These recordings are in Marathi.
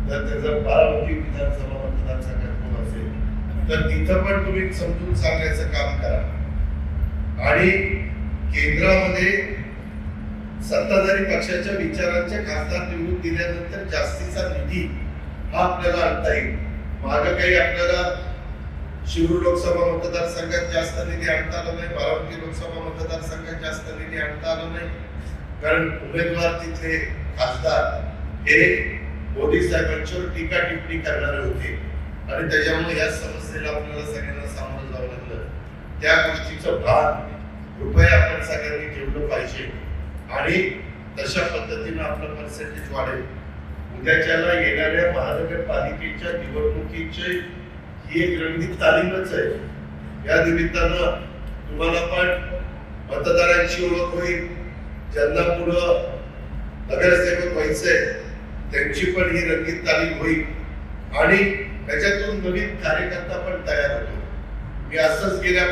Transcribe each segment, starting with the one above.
जर त्याचं बारामती विधानसभा मतदारसंघात कोण असेल तर तिथं पण तुम्ही समजून सांगायचं काम करा। आणि केंद्रामध्ये सत्ताधारी पक्षाच्या विचारांचे खासदार निवडून दिल्यानंतर जास्तीचा निधी हा आपल्याला आणता येईल। मागं काही आपल्याला शिरूर लोकसभा मतदारसंघात जास्त निधी आणता आला नाही, बारामती लोकसभा मतदारसंघात जास्त निधी आणता आला नाही, कारण उमेदवार तिथले खासदार हे मोदी साहेबांच्यावर टीका टिप्पणी करणारे होते आणि त्याच्यामुळे या समस्येला आपल्याला सगळ्यांना सामोरं जावं लागलं। त्या गोष्टीचं भान कृपया आपण सगळ्यांनी ठेवलं पाहिजे आणि तशा पद्धतीने आपलं पर्सेंटेज वाढेल। उद्याच्याला येणाऱ्या महानगरपालिकेच्या निवडणुकीची ही एक रंगीत तालीमच आहे। या निमित्तानं तुम्हाला पण मतदारांची ओळख होईल, ज्यांना पुढं नगरसेवक व्हायचंय त्यांची पण ही रंगीत तालीम होईल आणि त्याच्यातून नवीन कार्यकर्ता पण तयार होतो। मी असंच गेल्या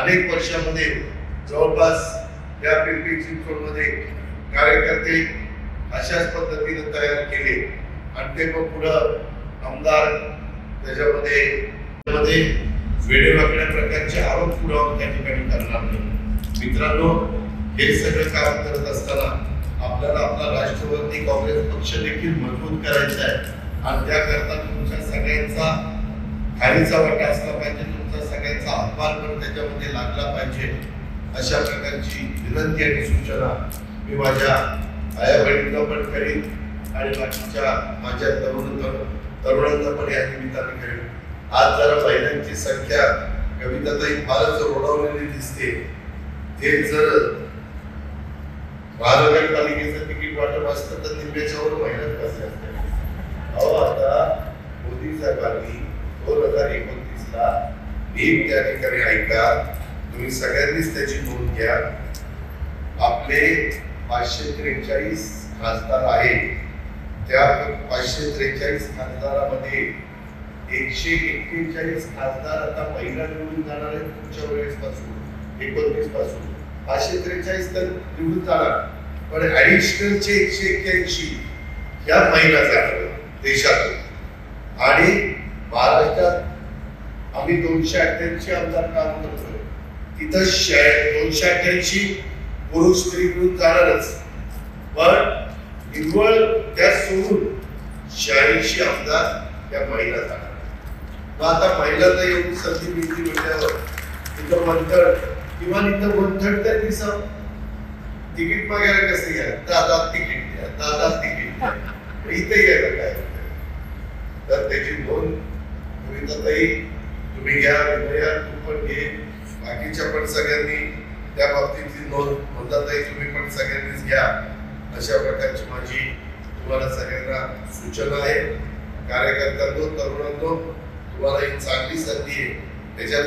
अनेक वर्षामध्ये जवळपास या पिंपरी चिंचवडमध्ये कार्यकर्ते अशाच पद्धतीने तयार केले आणि ते मग पुढं आमदार त्याच्यामध्ये वेगवेगळ्या प्रकारचे आरोप पुरावा त्या ठिकाणी करणार नाही। मित्रांनो, हे सगळं काम करत असताना आपल्याला आपला राष्ट्रवादी काँग्रेस पक्ष देखील मजबूत करायचा आहे आणि त्याकरता तुमच्या सगळ्यांचा खालीचा वाटा असला पाहिजे, तुमचा सगळ्यांचा हातभार पण त्याच्यामध्ये लागला पाहिजे। अशा प्रकारची विनंती आणि सूचना मी माझ्या आया बहिणींना पण करीन आणि बाकीच्या माझ्या तरुणांना पण या निमित्ताने करेन। आज जरा महिलांची संख्या कविताताई फारच रोडावलेली दिसते। ते जर महानगरपालिकेचं तिकीट वाटप असतं तर निम्म्याच्यावर महिलाच कसे असते। अहो, आता मोदी साहेबांनी 2029ला नीट त्या ठिकाणी ऐका, तुम्ही सगळ्यांनीच त्याची नोंद घ्या। आपले 543 खासदार आहेत, त्या 543 खासदारामध्ये 141 खासदार आता महिला निवडून जाणार आहेत पुढच्या वेळेस पासून 29 पासून 543 तर निवडून जाणार, पण ऍडिशनलचे 181 या महिला जाणार देशातून। आणि महाराष्ट्रात आम्ही 288 आमदार काम करतोय, तिथं 288 पुरुष स्त्री मिळून जाणारच, पण निव्वळ त्या सोडून 86 आमदार त्या महिला जाणार। मग आता महिलांना एवढी संधी मिळती म्हटल्यावर तिथं म्हणतात किंवा इथं म्हणतात तर दिसं तिकीट मागायला कसं घ्या, दादा तिकीट द्या, दादा तिकीट द्या, इथे घ्यायला काय तर त्याची नोंद तुम्ही घ्या, तू पण घे, बाकीच्या पण सगळ्यांनी त्या बाबतीतली नोंद म्हणताताई तुम्ही पण सगळ्यांनीच घ्या। अशा प्रकारची माझी तुम्हाला सगळ्यांना सूचना आहे। कार्यकर्त्यांनो, तरुणांनो, तुम्हाला ही चांगली संधी आहे, त्याच्यात